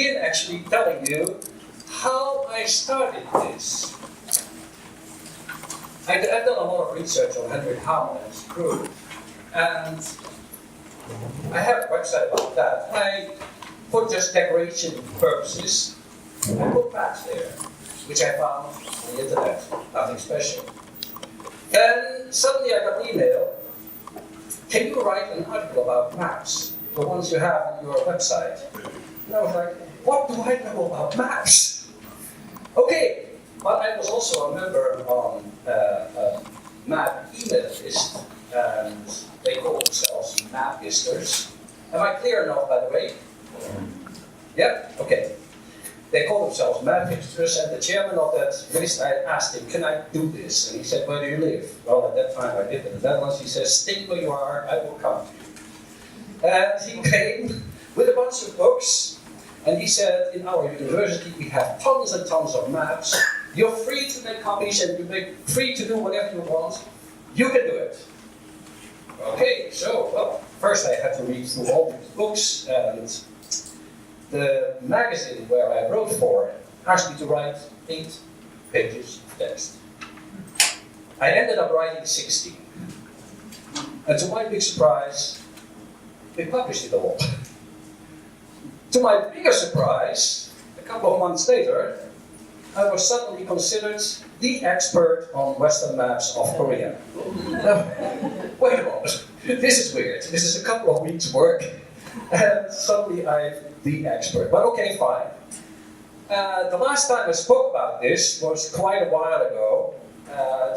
begin actually telling you how I started this. I've done a lot of research on Henry Howell and his crew, and I have a website about that. I for just decoration purposes, I put maps there, which I found on the internet, nothing special. Then suddenly I got an email, can you write an article about maps, the ones you have on your website? And I was like, what do I know about maps? Okay, but I was also a member on a map email list, and they call themselves mapisters. Am I clear enough, by the way? Yeah? Okay. They call themselves mapisters, and the chairman of that list, I asked him, can I do this? And he said, where do you live? Well, at that time I lived in the Netherlands. He says, stay where you are, I will come. And he came with a bunch of books, and he said, in our university we have tons and tons of maps. You're free to make copies and you're free to do whatever you want. You can do it. Okay, so, well, first I had to read through all these books, and the magazine where I wrote for asked me to write 8 pages of text. I ended up writing 16. And to my big surprise, they published it all. To my bigger surprise, a couple of months later, I was suddenly considered the expert on Western maps of Korea. Now, wait a moment, this is weird. This is a couple of weeks' work, and suddenly I'm the expert. But okay, fine. The last time I spoke about this was quite a while ago,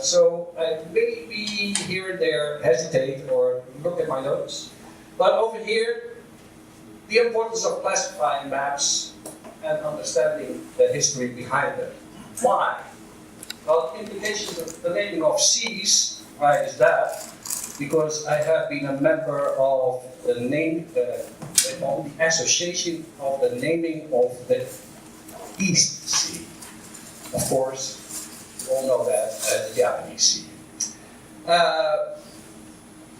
so I maybe here and there hesitate or look at my notes. But over here, the importance of classifying maps and understanding the history behind them. Why? Well, implications of the naming of seas, why is that? Because I have been a member of the association of the naming of the East Sea. Of course, you all know that as the Japanese Sea.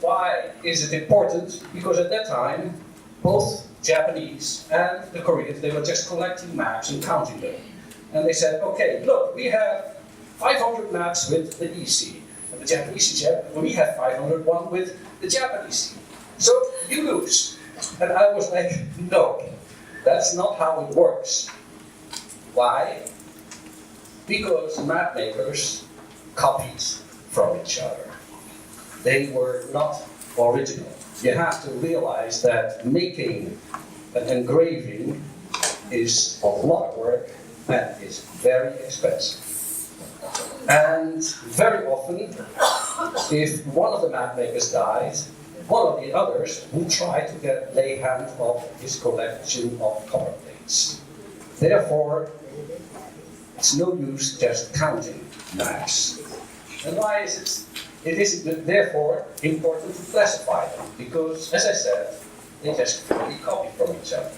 Why is it important? Because at that time, both Japanese and the Koreans, they were just collecting maps and counting them. And they said, okay, look, we have 500 maps with the East Sea. And the Japanese said, we have 501 with the Japanese Sea. So you lose. And I was like, no, that's not how it works. Why? Because map makers copied from each other. They were not original. You have to realize that making an engraving is a lot of work and is very expensive. And very often, if one of the map makers died, one of the others would try to lay hand on his collection of color plates. Therefore, it's no use just counting maps. And why is it? It is therefore important to classify them, because, as I said, they just really copy from each other.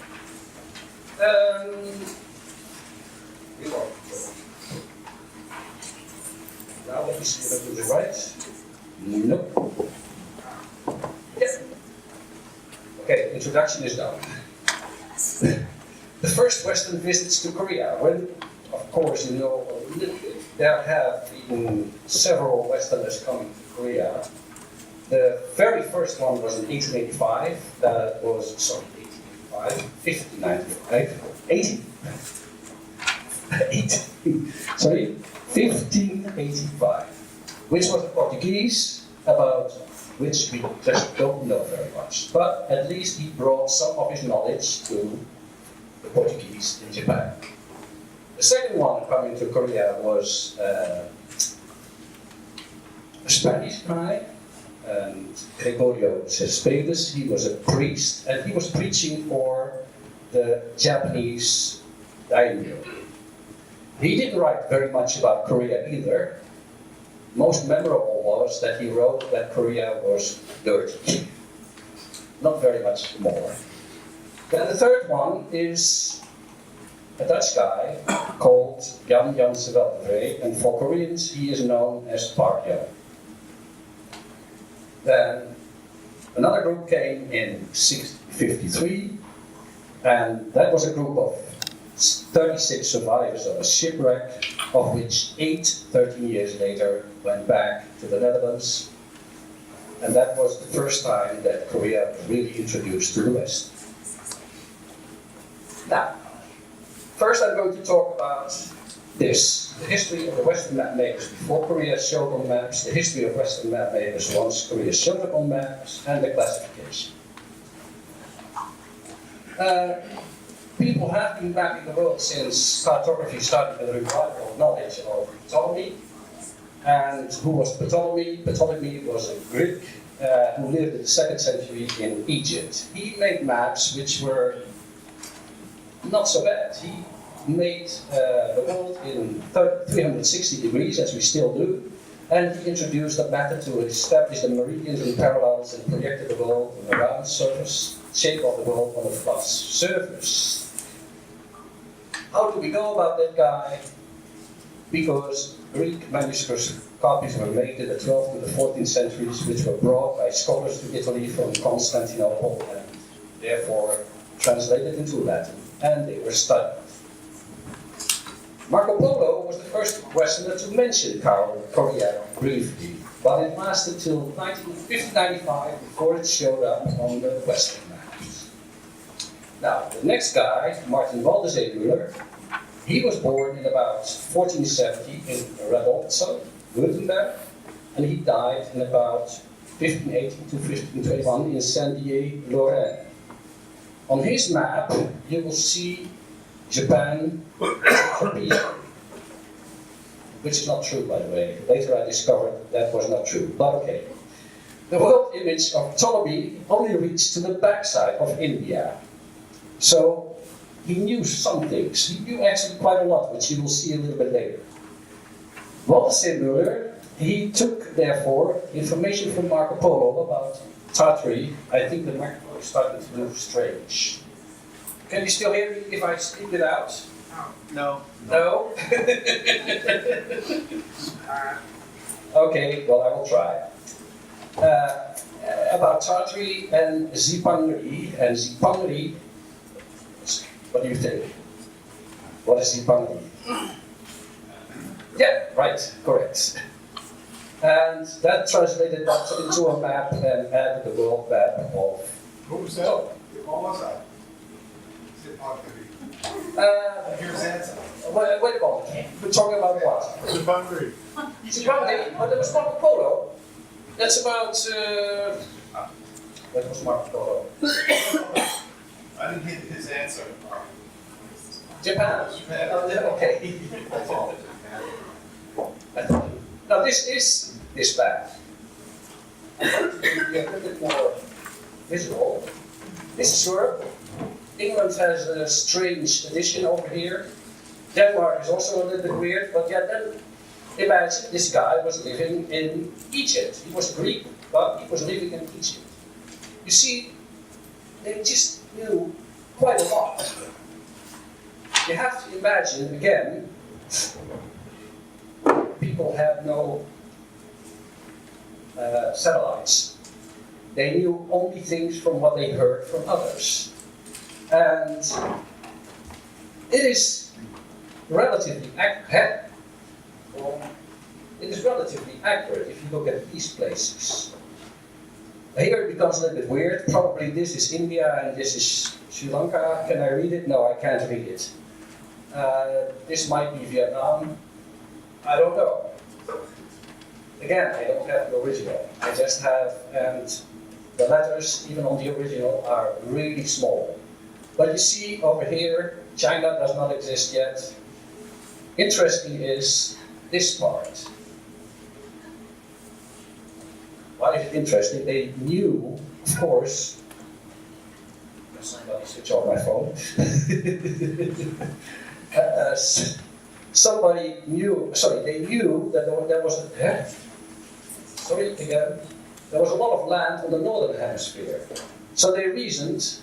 Now let me see if I do it right. Nope. Yes. Okay, introduction is done. The first Western visits to Korea, when, of course, you know, there have been several Westerners coming to Korea. The very first one was in 1885. That was, sorry, 1585, which was the Portuguese, about which we just don't know very much. But at least he brought some of his knowledge to the Portuguese in Japan. The second one coming to Korea was a Spanish guy, and Gregorio Cespedes. He was a priest, and he was preaching for the Japanese daimyo. He didn't write very much about Korea either. Most memorable was that he wrote that Korea was dirty. Not very much more. Then the third one is a Dutch guy called Jan Janse, and for Koreans he is known as Park Jan. Then another group came in 1653, And that was a group of 36 survivors of a shipwreck, of which 8, 13 years later, went back to the Netherlands. And that was the first time that Korea was really introduced to the West. Now, first I'm going to talk about this, the history of the Western map makers before Korea showed on maps, the history of Western map makers once Korea showed up on maps, and the classification. People have been mapping the world since cartography started with the revival of knowledge of Ptolemy. And who was Ptolemy? Ptolemy was a Greek who lived in the 2nd century in Egypt. He made maps which were not so bad. He made the world in 360 degrees, as we still do, and he introduced a method to establish the meridians and parallels and projected the world on a round surface, shape of the world on a flat surface. How do we know about that guy? Because Greek manuscript copies were made in the 12th to the 14th centuries, which were brought by scholars to Italy from Constantinople and therefore translated into Latin, and they were studied. Marco Polo was the first Westerner to mention Korea briefly, but it lasted till 1595 before it showed up on the Western maps. Now, the next guy, Martin Waldeseemuller, he was born in about 1470 in Radolzo, Württemberg, and he died in about 1580 to 1521 in Saint-Dié, Lorraine. On his map, you will see Japan, Korea, which is not true, by the way. Later I discovered that was not true, but okay. The world image of Ptolemy only reached to the backside of India. So he knew some things. He knew actually quite a lot, which you will see a little bit later. Waldeseemuller, he took, therefore, information from Marco Polo about Tartary. I think the microphone is starting to do strange. Can you still hear me if I speak it out? No. No? Okay, well, I will try. About Tartary and Zipangri. And Zipangri, what do you think? What is Zipangri? Yeah, right, correct. And that translated that into a map and added the world map of. Who was that? What was that? Here's the answer. Wait a moment. We're talking about what? Zipangri. Zipangri? Oh, that was Marco Polo. That's about. What was Marco Polo? I didn't get his answer. Japan. Japan. Okay. Now this is this map. I'm going to be a little bit more visual. This is Europe. England has a strange addition over here. Denmark is also a little bit weird, but yeah, then imagine this guy was living in Egypt. He was Greek, but he was living in Egypt. You see, they just knew quite a lot. You have to imagine, again, people had no satellites. They knew only things from what they heard from others. And it is relatively accurate. It is relatively accurate if you look at these places. Here it becomes a little bit weird. Probably this is India and this is Sri Lanka. Can I read it? No, I can't read it. This might be Vietnam. I don't know. Again, I don't have the original. I just have, and the letters, even on the original, are really small. But you see over here, China does not exist yet. Interesting is this part. Why is it interesting? They knew, of course, somebody switch off my phone. Somebody knew, they knew that there was there was a lot of land on the northern hemisphere. So they reasoned,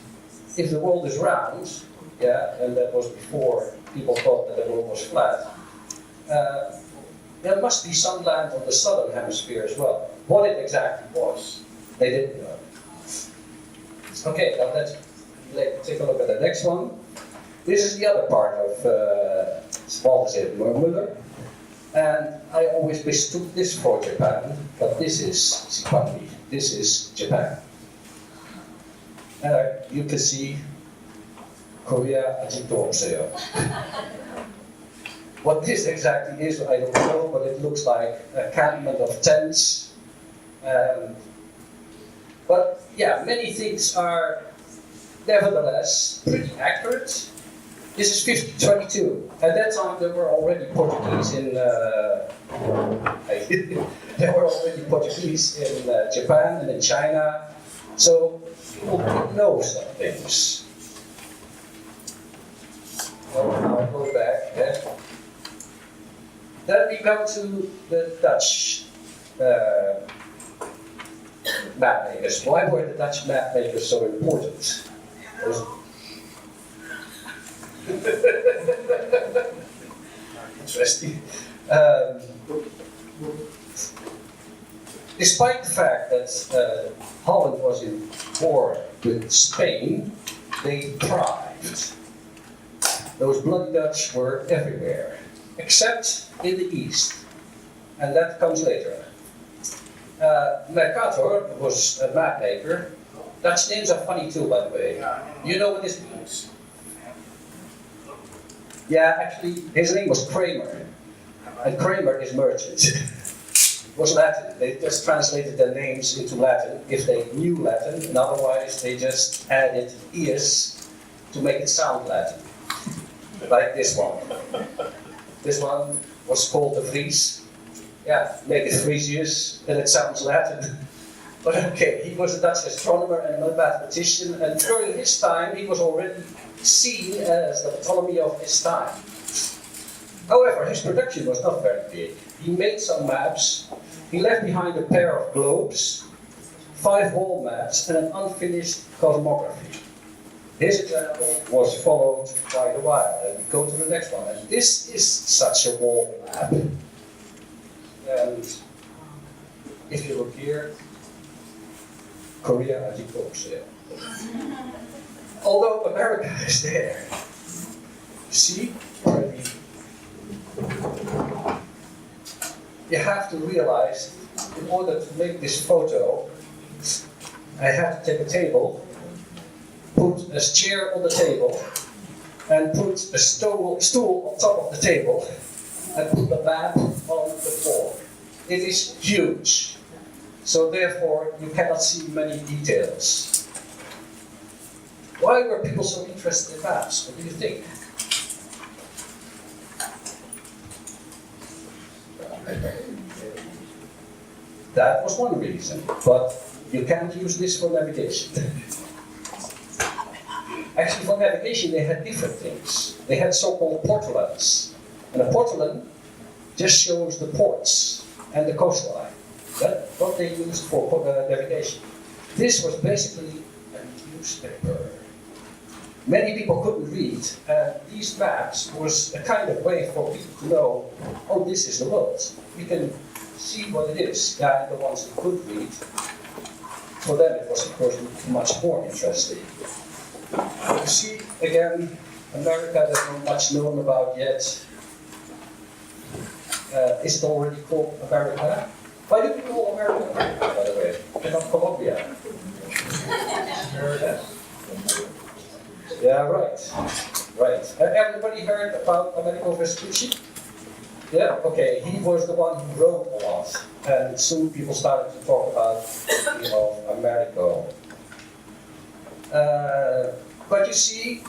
if the world is round, and that was before people thought that the world was flat, there must be some land on the southern hemisphere as well. What it exactly was, they didn't know. Okay, now take a look at the next one. This is the other part of Savenijewill. And I always mistook this for Japan, but this is Zimbabwe. This is Japan. And you can see Corea Ajitopseo. What this exactly is, I don't know, but it looks like a campment of tents. But yeah, many things are nevertheless pretty accurate. This is 1522. At that time, there were already Portuguese in Japan and in China, so people did know some things. So now I go back. Yeah. Then we come to the Dutch map makers. Why were the Dutch map makers so important? Interesting. Despite the fact that Holland was in war with Spain, they thrived. Those bloody Dutch were everywhere, except in the east, and that comes later. Mercator was a map maker. Dutch names are funny too, by the way. You know what this means? Yeah, actually, his name was Kramer, and Kramer is merchant. It was Latin. They just translated their names into Latin if they knew Latin, and otherwise they just added ears to make it sound Latin. Like this one. This one was called the Vries. Yeah, make it Frisius, and it sounds Latin. But okay, he was a Dutch astronomer and a mathematician, and during his time he was already seen as the Ptolemy of his time. However, his production was not very big. He made some maps, he left behind a pair of globes, 5 wall maps, and an unfinished cosmography. His example was followed quite a while, and we go to the next one. And this is such a wall map. And if you look here, Corea Ajitopseo. Although America is there. See? You have to realize, in order to make this photo, I have to take a table, put a chair on the table, and put a stool on top of the table, and put the map on the floor. It is huge. So therefore, you cannot see many details. Why were people so interested in maps? What do you think? That was one reason, but you can't use this for navigation. Actually, for navigation, they had different things. They had so-called portolans. And a portolan just shows the ports and the coastline. That's what they used for navigation. This was basically a newspaper. Many people couldn't read, and these maps was a kind of way for people to know, oh, this is the world. We can see what it is. Yeah, and the ones who could read, for them it was, of course, much more interesting. You see, again, America, there's not much known about yet. Is it already called America? Why do we call America America, by the way, and not Colombia? Heard that? Yeah, right. Right. Everybody heard about Amerigo Vespucci? Yeah, okay, he was the one who wrote a lot, and soon people started to talk about, Amerigo. But you see,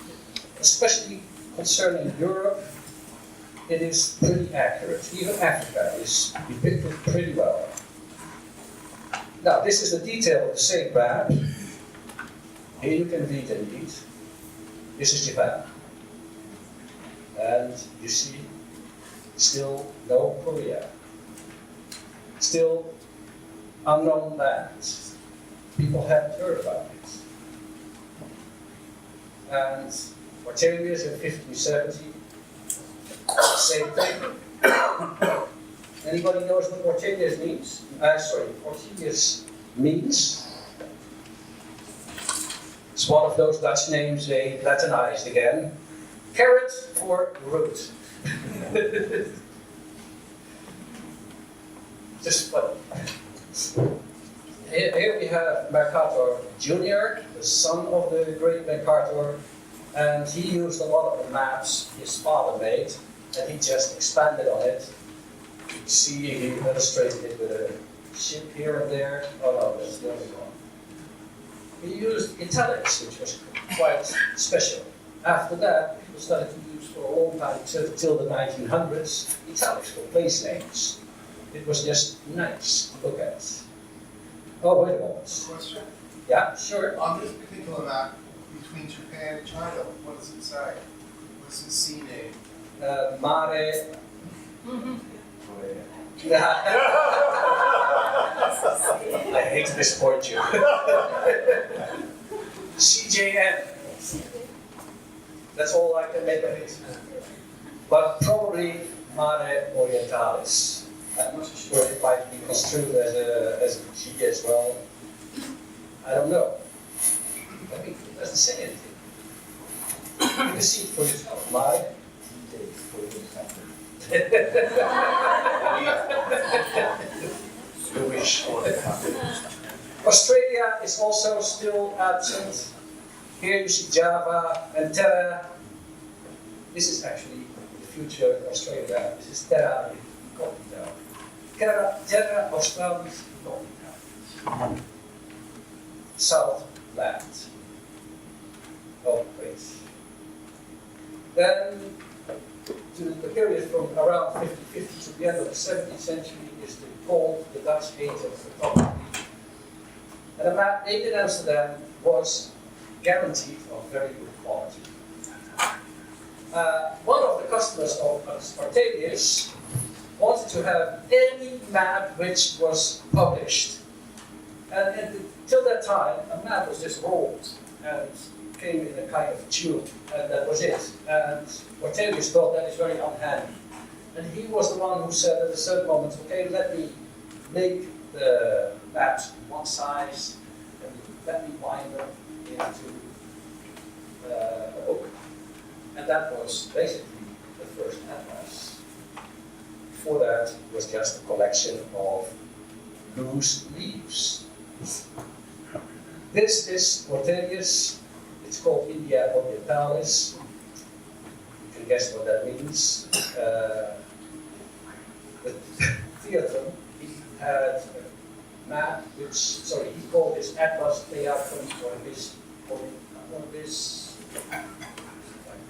especially concerning Europe, it is pretty accurate. Even Africa is depicted pretty well. Now, this is the detail of the same map. Here you can read indeed. This is Japan. And you see, still no Korea. Still unknown lands. People haven't heard about it. And Ortelius in 1570, same thing. Anybody knows what Ortelius means? Ortelius means It's one of those Dutch names they Latinized again. Carrot for root. Just funny. Here we have Mercator Jr., the son of the great Mercator, and he used a lot of the maps his father made, and he just expanded on it. You see, he illustrated it with a ship here and there. Oh no, that's the only one. He used italics, which was quite special. After that, people started to use for a long time, till the 1900s, italics for place names. It was just nice to look at. Oh, wait a moment. Question? Yeah, sure. On this particular map, between Japan and China, what does it say? What's the sea name? Mare. I hate to disappoint you. CJN. That's all I can make of it. But probably Mare Orientalis. I'm not so sure it might be construed as a G as well. I don't know. I mean, it doesn't say anything. You can see it for yourself. Mare. Australia is also still absent. Here you see Java and Terra. This is actually the future of Australia. This is Terra Incognita. Terra Australis Incognita. Southland. Oh, wait. Then, to the period from around 1550 to the end of the 17th century is called the Dutch Age of Photography. And a map made in Amsterdam was guaranteed of very good quality. One of the customers of Ortelius wanted to have any map which was published. And until that time, a map was just rolled and came in a kind of tube, and that was it. And Ortelius thought that is very unhandy. And he was the one who said at a certain moment, okay, let me make the maps one size, and let me bind them into a book. And that was basically the first atlas. Before that, it was just a collection of loose leaves. This is Ortelius. It's called India Orientalis. You can guess what that means. The theatre, he had a map which, sorry, he called this Atlas Theatrum or this,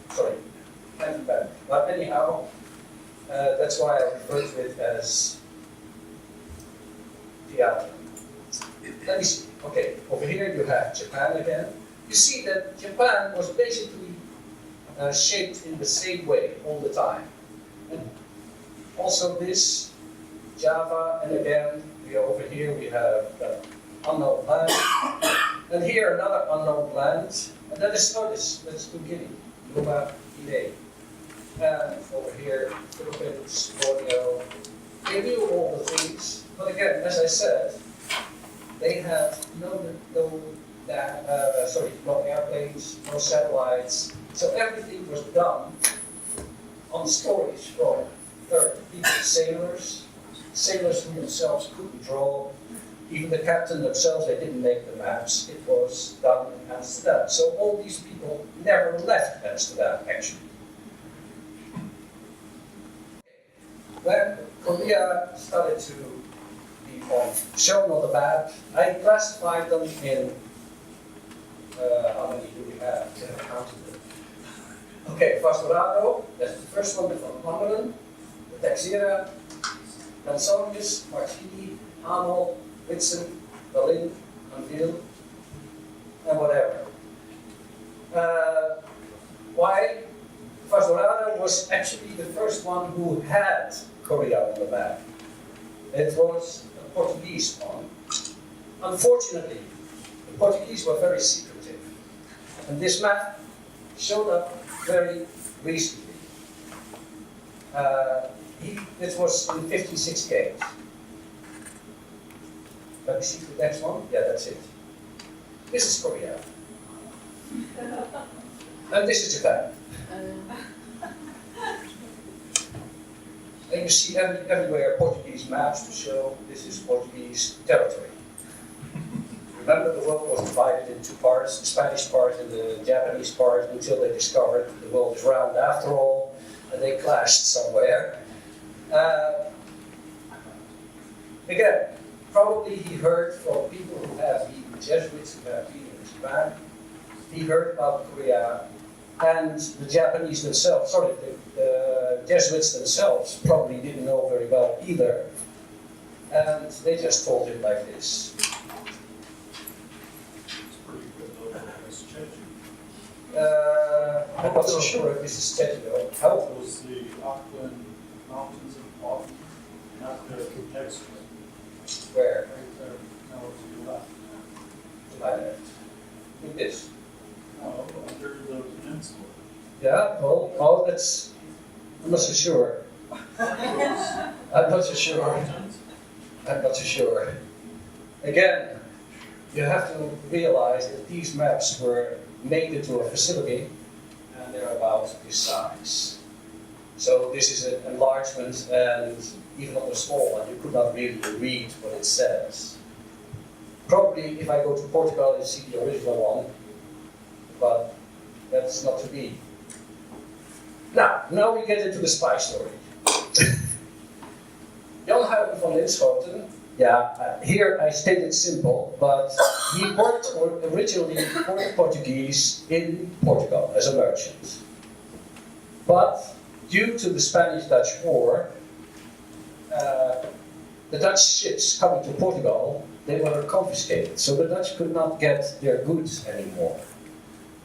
sorry, but anyhow, that's why I refer to it as theatre. Let me see. Okay, over here you have Japan again. You see that Japan was basically shaped in the same way all the time. And also this, Java, and again, over here we have the unknown land. And here another unknown land. And that is, notice, that's New Guinea, Numa Guinea. And over here, Philippines, Borneo. They knew all the things, but again, as I said, they had no airplanes, no satellites. So everything was done on stories from third people, sailors who themselves couldn't draw. Even the captain themselves, they didn't make the maps. It was done in Amsterdam. So all these people never left Amsterdam, actually. When Korea started to be shown on the map, I classified them in, how many do we have? I counted them. Okay, Vaz Dourado, that's the first one from Langeren, the Texera, Linschoten, Martini, Hamel, Whitson, Berlin, Anville, and whatever. Why? Vaz Dourado was actually the first one who had Korea on the map. It was a Portuguese one. Unfortunately, the Portuguese were very secretive. And this map showed up very recently. It was in 1568. Let me see the next one. Yeah, that's it. This is Korea. And this is Japan. And you see everywhere Portuguese maps to show this is Portuguese territory. Remember, the world was divided in two parts, the Spanish part and the Japanese part, until they discovered the world is round after all, and they clashed somewhere. Again, probably he heard from people who have been Jesuits who have been in Japan. He heard about Korea, and the Japanese themselves, the Jesuits themselves probably didn't know very well either. And they just told him like this. I'm not so sure if this is Cheju. How? It was the Auckland Mountains of Auckland, not the text. Where? Right there, no, to the left. To my left. With this. No, under the peninsula. Yeah, well, that's. I'm not so sure. I'm not so sure. I'm not so sure. Again, you have to realize that these maps were made into a facility, and they're about this size. So this is an enlargement, and even on the small one, you could not really read what it says. Probably, if I go to Portugal, you see the original one, but that's not to be. Now we get into the spy story. Jan van Linschoten, here I state it simple, but he worked originally for the Portuguese in Portugal as a merchant. But due to the Spanish-Dutch War, the Dutch ships coming to Portugal, they were confiscated, so the Dutch could not get their goods anymore.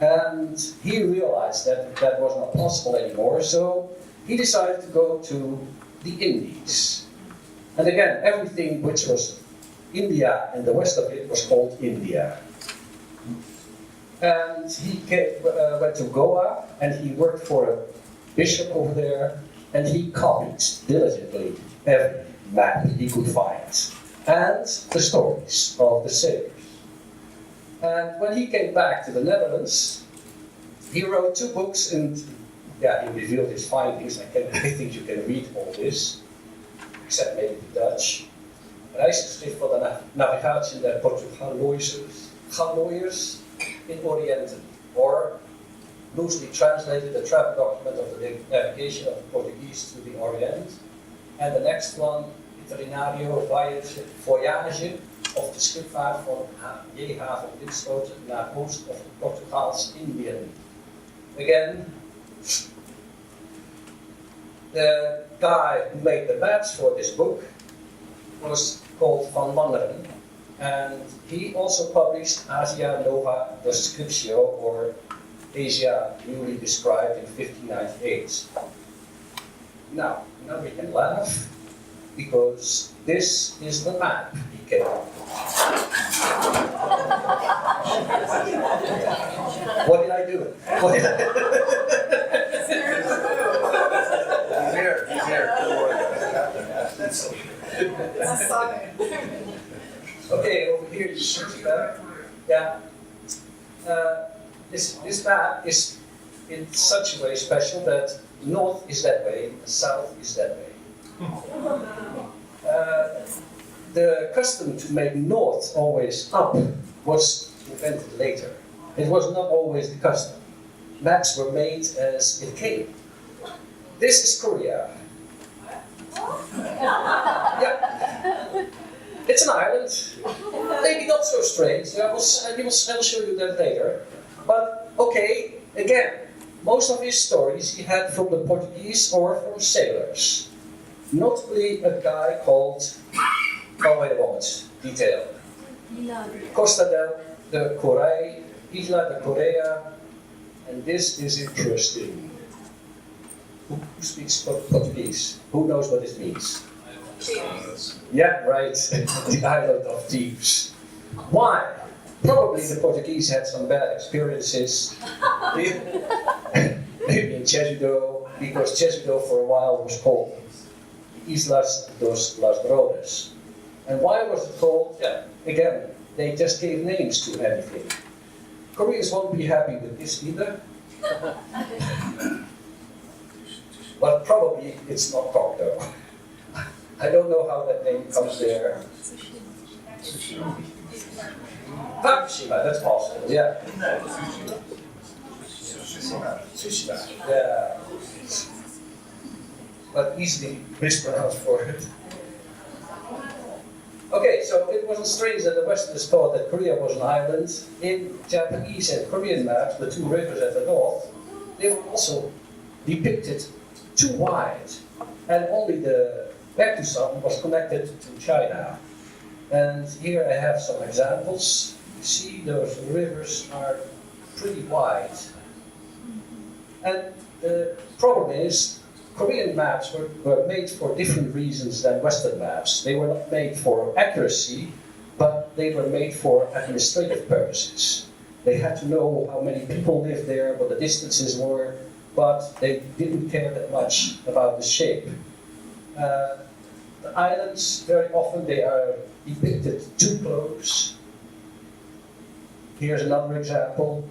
And he realized that that was not possible anymore, so he decided to go to the Indies. And again, everything which was India and the west of it was called India. And he went to Goa, and he worked for a bishop over there, and he copied diligently every map he could find, and the stories of the sailors. And when he came back to the Netherlands, he wrote 2 books, and he revealed his findings. I think you can read all this, except maybe the Dutch. Reisgeschrift van de navigatie der Portugaloiërs in Orienten, or loosely translated, the travel document of the navigation of the Portuguese to the Orient. And the next one, Itinerario Voyage of de schipvaart van J. van Linschoten naar oost of Portugaals-Indië. Again, the guy who made the maps for this book was called Van Langeren, and he also published Asia Nova Descriptio, or Asia Newly Described, in 1598. Now we can laugh, because this is the map he came up with. What did I do? What did I do? He's here. Okay, over here you see that. This map is in such a way special that north is that way, south is that way. The custom to make north always up was invented later. It was not always the custom. Maps were made as it came. This is Corea. Yeah. It's an island. Maybe not so strange. I will show you that later. But okay, again, most of his stories he had from the Portuguese or from sailors. Notably a guy called, wait a moment, detail. Costa de Corea, Isla de Corea, and this is interesting. Who speaks Portuguese? Who knows what this means? Yeah, right, the island of thieves. Why? Probably the Portuguese had some bad experiences. Maybe in Cheju, because Cheju for a while was called Islas dos Ladrones. And why was it called? Yeah, again, they just gave names to anything. Koreans won't be happy with this either. But probably it's not Kok though. I don't know how that name comes there. Fukushima, that's possible, yeah. Tsushima, yeah. But easily mispronounced for it. Okay, so it wasn't strange that the Westerners thought that Korea was an island. In Japanese and Korean maps, the two rivers at the north, they were also depicted too wide. And only the Baekdusan was connected to China. And here I have some examples. You see those rivers are pretty wide. And the problem is, Korean maps were made for different reasons than Western maps. They were not made for accuracy, but they were made for administrative purposes. They had to know how many people lived there, what the distances were, but they didn't care that much about the shape. The islands, very often they are depicted too close. Here's another example.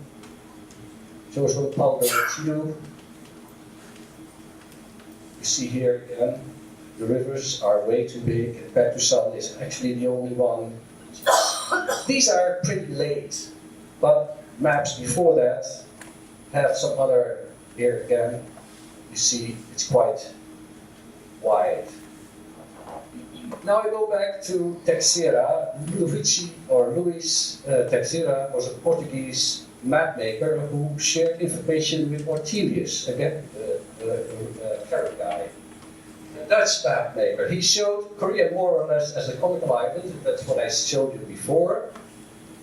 Shows what Paul do. You see here again, the rivers are way too big. Baekdusan is actually the only one. These are pretty late, but maps before that have some other. Here again, you see it's quite wide. Now I go back to Teixeira. Luis Teixeira was a Portuguese map maker who shared information with Ortelius, again, the carrot guy. A Dutch map maker. He showed Korea more or less as a conical island, that's what I showed you before.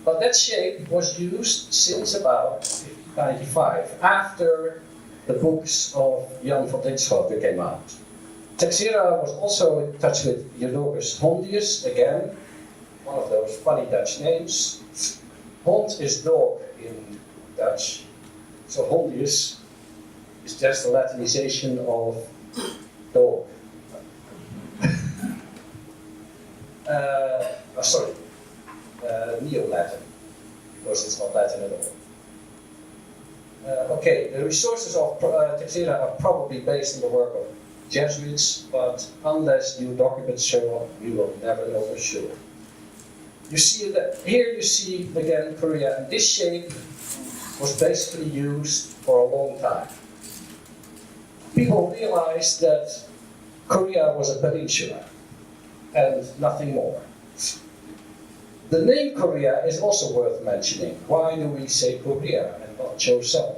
But that shape was used since about 1595, after the books of Jan van Linschoten came out. Teixeira was also in touch with Johannes Hondius, again, one of those funny Dutch names. Hond is dog in Dutch, so Hondius is just a Latinization of dog. Neo-Latin, because it's not Latin at all. Okay, the resources of Teixeira are probably based on the work of Jesuits, but unless new documents show up, we will never know for sure. You see that here you see again Korea, and this shape was basically used for a long time. People realized that Korea was a peninsula and nothing more. The name Korea is also worth mentioning. Why do we say Korea and not Joseon?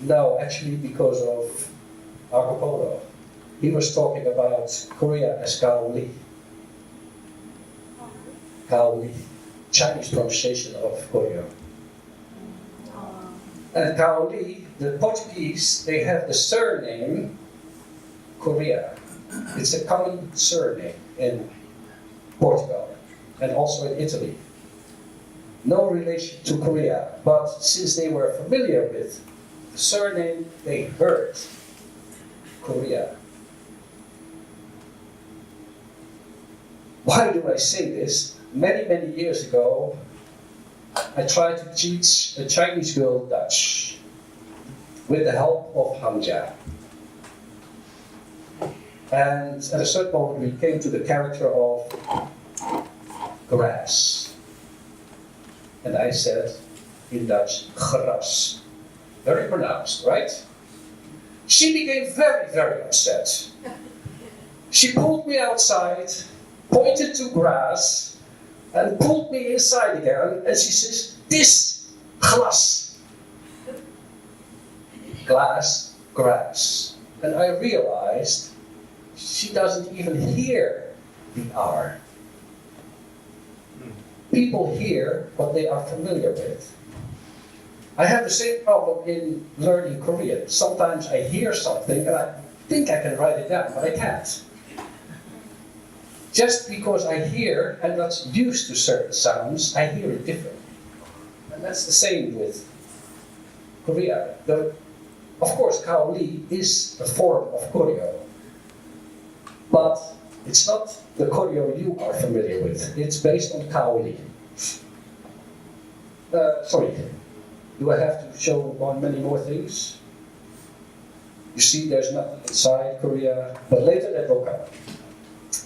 No, actually because of Marco Polo. He was talking about Korea as Kaoli. Kaoli, Chinese pronunciation of Korea. And Kaoli, the Portuguese, they have the surname Korea. It's a common surname in Portugal and also in Italy. No relation to Korea, but since they were familiar with the surname, they heard Korea. Why do I say this? Many, many years ago, I tried to teach a Chinese girl Dutch with the help of Hanja. And at a certain moment, we came to the character of grass. And I said in Dutch, gras. Very pronounced, right? She became very, very upset. She pulled me outside, pointed to grass, and pulled me inside again, and she says, this glas. Glass, grass. And I realized she doesn't even hear the R. People hear what they are familiar with. I have the same problem in learning Korean. Sometimes I hear something and I think I can write it down, but I can't. Just because I hear and not used to certain sounds, I hear it differently. And that's the same with Korea. Of course, Kaoli is a form of Koryo. But It's not the Corea you are familiar with. It's based on Kaoli. Sorry, do I have to show on many more things? You see there's nothing inside Korea, but later that will come.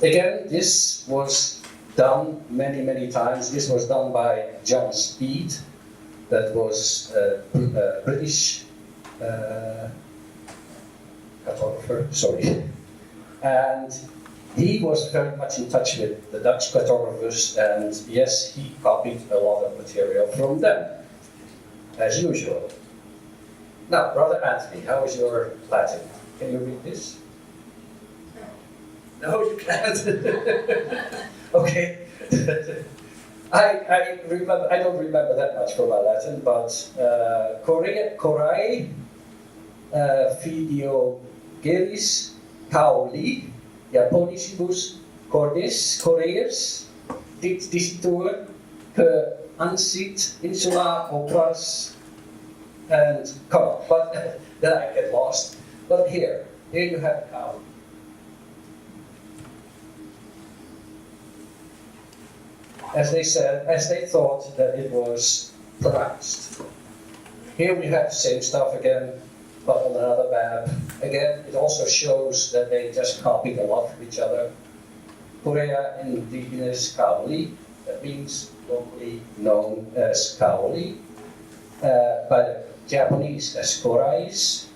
Again, this was done many, many times. This was done by John Speed, that was a British cartographer, sorry. And he was very much in touch with the Dutch cartographers, and yes, he copied a lot of material from them, as usual. Now, Brother Anthony, how is your Latin? Can you read this? No, you can't. Okay. I remember. I don't remember that much from my Latin, but Corae, Video Geris, Kaoli, Japonicibus, Cordis, Coreus, Dicitur, Ke Ansit, Insula, Opras, and come on, but then I get lost. But here you have Kaoli. As they said, as they thought that it was pronounced. Here we have the same stuff again, but on another map. Again, it also shows that they just copied a lot from each other. Corea indigenous Kaoli, that means locally known as Kaoli. By the Japanese as Korais.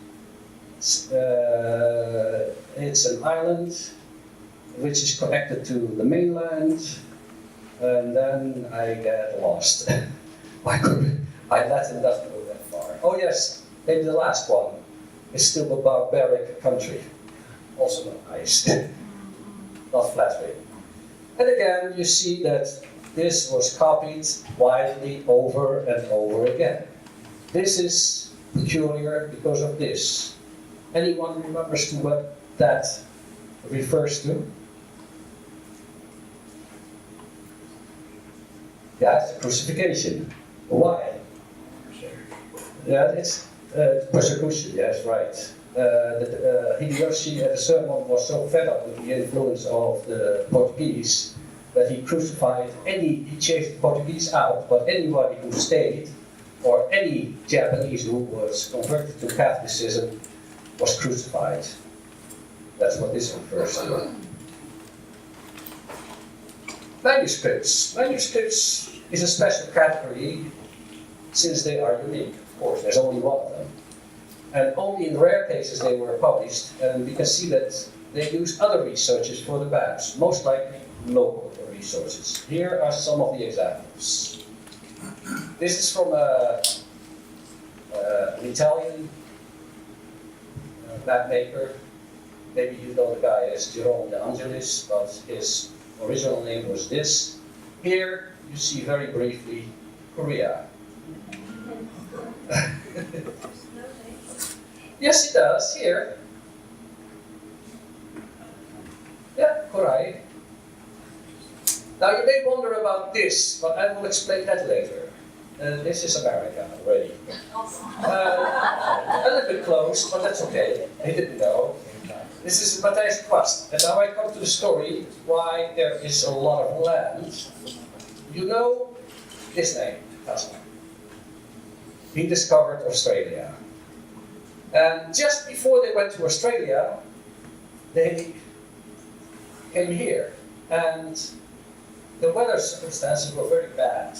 It's an island which is connected to the mainland. And then I get lost. My Latin doesn't go that far. Oh yes, maybe the last one is still a barbaric country. Also not nice. Not flattering. And again, you see that this was copied widely over and over again. This is peculiar because of this. Anyone remembers to what that refers to? Yeah, it's a crucifixion. Why? Yeah, it's persecution, yes, right. Hideyoshi at a certain moment was so fed up with the influence of the Portuguese that he crucified he chased the Portuguese out, but anybody who stayed, or any Japanese who was converted to Catholicism, was crucified. That's what this refers to. Manuscripts. Manuscripts is a special category since they are unique. Of course, there's only one of them. And only in rare cases they were published, and we can see that they used other researchers for the maps, most likely local resources. Here are some of the examples. This is from an Italian map maker. Maybe you know the guy as Gerard de Angelis, but his original name was this. Here you see very briefly Korea. Yes, it does, here. Yeah, Korea. Now you may wonder about this, but I will explain that later. This is America already. A little bit close, but that's okay. They didn't know. This is Matthijs Kwast. And now I come to the story why there is a lot of land. You know this name, Tasman. He discovered Australia. And just before they went to Australia, they came here. And the weather circumstances were very bad.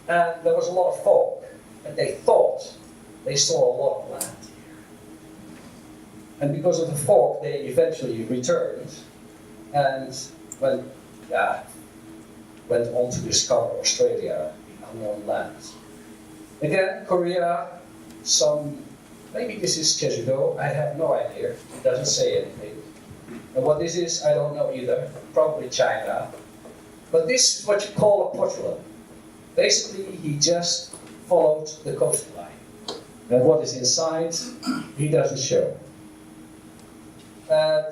And there was a lot of fog. And they thought they saw a lot of land here. And because of the fog, they eventually returned and went on to discover Australia, the unknown land. Again, Korea, maybe this is Jeju-do, I have no idea. It doesn't say anything. And what this is, I don't know either. Probably China. But this is what you call a portolan. Basically, he just followed the coastline. And what is inside, he doesn't show.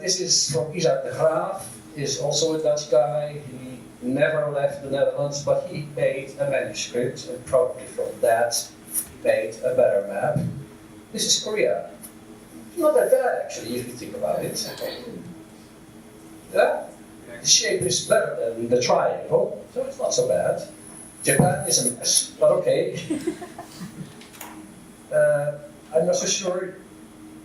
This is from Isaac de Graaf, is also a Dutch guy. He never left the Netherlands, but he made a manuscript, and probably from that he made a better map. This is Korea. Not that bad, actually, if you think about it. Yeah? the shape is better than the triangle, so it's not so bad. Japan is a mess, but okay. I'm not so sure.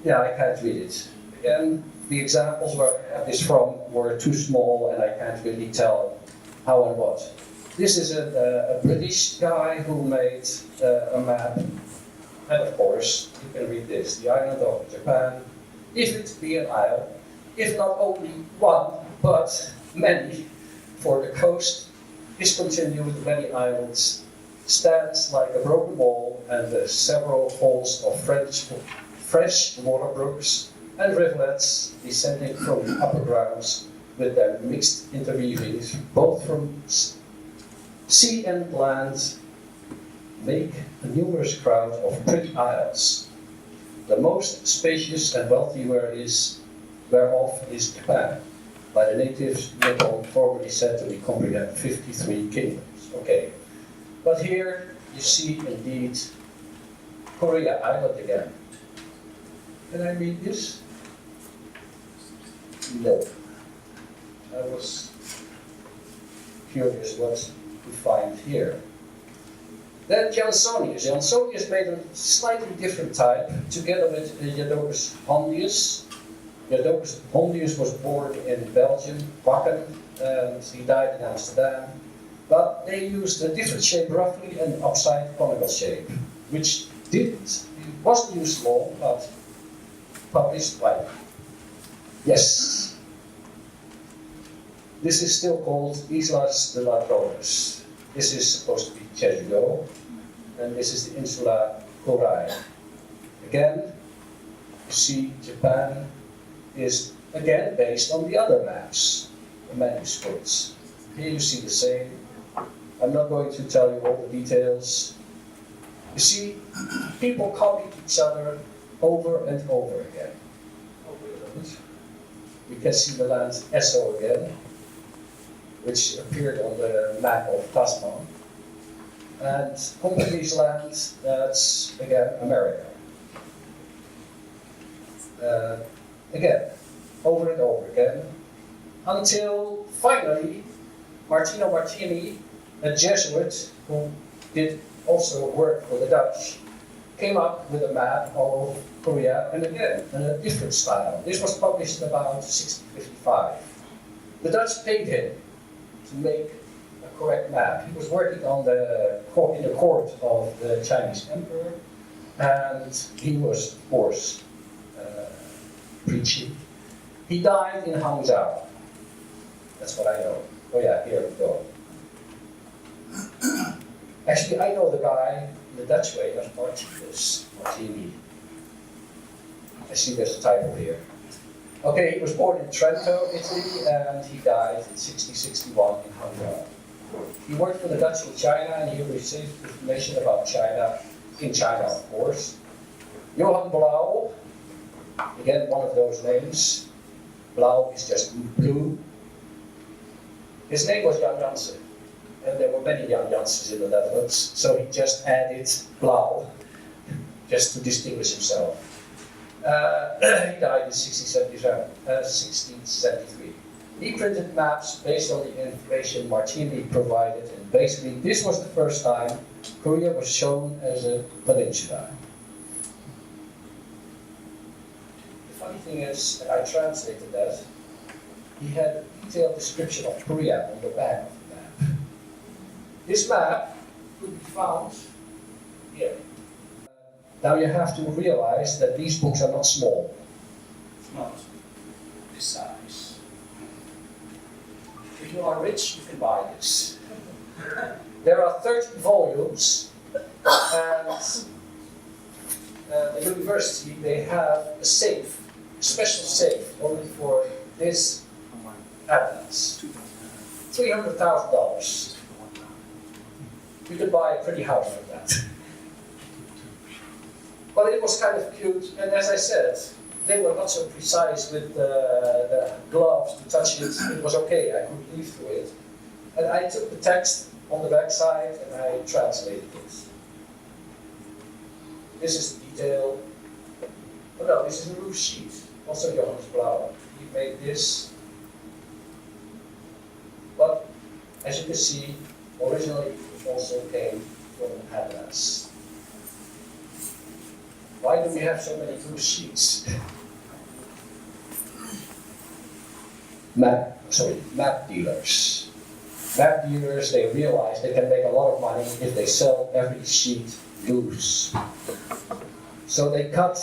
Yeah, I can't read it. Again, the examples where I have this from were too small and I can't really tell how and what. This is a British guy who made a map. And of course, you can read this. The island of Japan, if it be an isle, if not only one, but many, for the coast is continued with many islands, stands like a broken wall, and the several falls of fresh water brooks and rivulets descending from the upper grounds with their mixed interweavings, both from sea and land, make a numerous crowd of pretty isles. The most spacious and wealthy whereof is Japan, by the natives Nippon formerly said to be comprehend 53 kingdoms. Okay, but here you see indeed Corea Island again. Can I read this? No. I was curious what to find here. Then Jansonius. Jansonius made a slightly different type, together with Jodocus Hondius. Jodocus Hondius was born in Belgium, Wakken, and he died in Amsterdam. But they used a different shape, roughly an upside conical shape, which wasn't used long, but published by. Yes. This is still called Islas de la Torres. This is supposed to be Jeju, and this is the Insula Corea. Again, you see Japan is again based on the other maps, the manuscripts. Here you see the same. I'm not going to tell you all the details. You see, people copied each other over and over again. You can see the land Esso again, which appeared on the map of Tasman. And Congolese land, that's again America. Again, over and over again, until finally Martino Martini, a Jesuit who did also work for the Dutch, came up with a map of Korea, and again, in a different style. This was published in about 1655. The Dutch paid him to make a correct map. He was working on in the court of the Chinese emperor, and he was, of course, preaching. He died in Hangzhou. That's what I know. Oh yeah, here we go. Actually, I know the guy in the Dutch way as Martinus, Martini. I see there's a title here. Okay, he was born in Trento, Italy, and he died in 1661 in Hangzhou. He worked for the Dutch in China, and he received information about China, in China, of course. Johann Blaeu, again, one of those names. Blaeu is just blue. His name was Jan Jansen, and there were many Jan Jansens in the Netherlands, so he just added Blaeu, just to distinguish himself. He died in 1673. He printed maps based on the information Martini provided, and basically this was the first time Korea was shown as a peninsula. The funny thing is, and I translated that, he had a detailed description of Korea on the back of the map. This map could be found here. Now you have to realize that these books are not small. It's not this size. If you are rich, you can buy this. There are 30 volumes, and the university, they have a safe, a special safe, only for this atlas. $300,000. You could buy a pretty house for that. But it was kind of cute, and as I said, they were not so precise with the gloves to touch it. It was okay, I could leaf through it. And I took the text on the back side and I translated it. This is the detail. Oh no, this is a roof sheet. Also Johannes Blaeu. He made this. as you can see, originally it also came from an atlas. Why do we have so many loose sheets? Map dealers. Map dealers, they realize they can make a lot of money if they sell every sheet loose. So they cut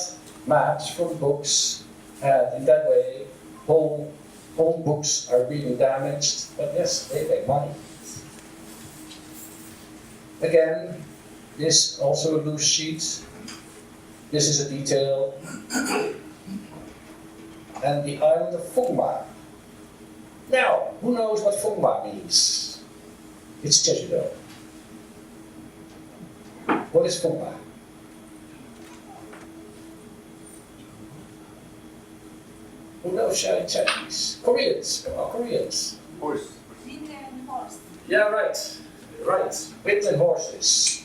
maps from books, and in that way, whole books are being damaged, but yes, they make money. Again, this also a loose sheet. This is a detail. And the island of Fungma. Now, who knows what Fungma means? It's Jeju-do. What is Fungma? Who knows Chinese? Koreans, come on, Koreans. Horse. Wind and horse. Yeah, right. Wind and horses.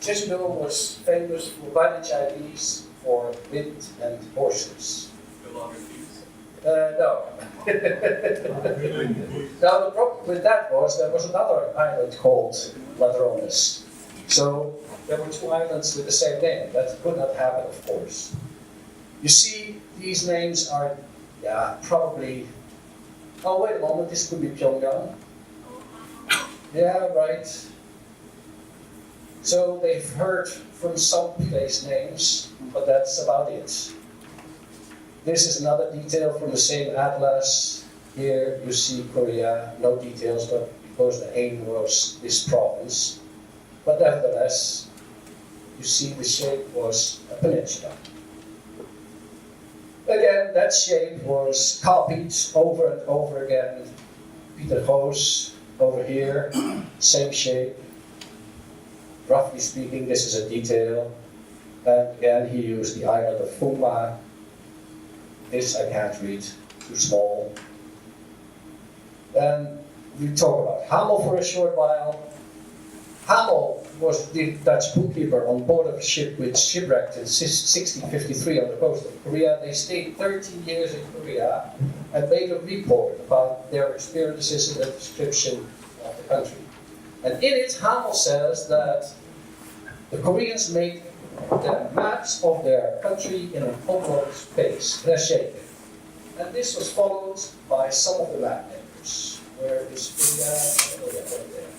Jeju-do was famous by the Chinese for wind and horses. No longer thieves. No. Now the problem with that was there was another island called Ladrones. So there were two islands with the same name. That could not happen, of course. You see, these names are, probably. Oh, wait a moment, this could be Pyongyang. Yeah, right. So they've heard from some place names, but that's about it. This is another detail from the same atlas. Here you see Korea, no details, but because the aim was this province. But nevertheless, you see the shape was a peninsula. Again, that shape was copied over and over again. Peter Goos over here, same shape. Roughly speaking, this is a detail. And again, he used the island of Fungma. This I can't read, too small. And we talk about Hamel for a short while. Hamel was the Dutch bookkeeper on board of a ship which shipwrecked in 1653 on the coast of Korea. They stayed 13 years in Korea and made a report about their experiences in the description of the country. And in it, Hamel says that the Koreans made the maps of their country in an oblong space, in a shape. And this was followed by some of the map makers. Where is Korea? Oh, yeah, right there.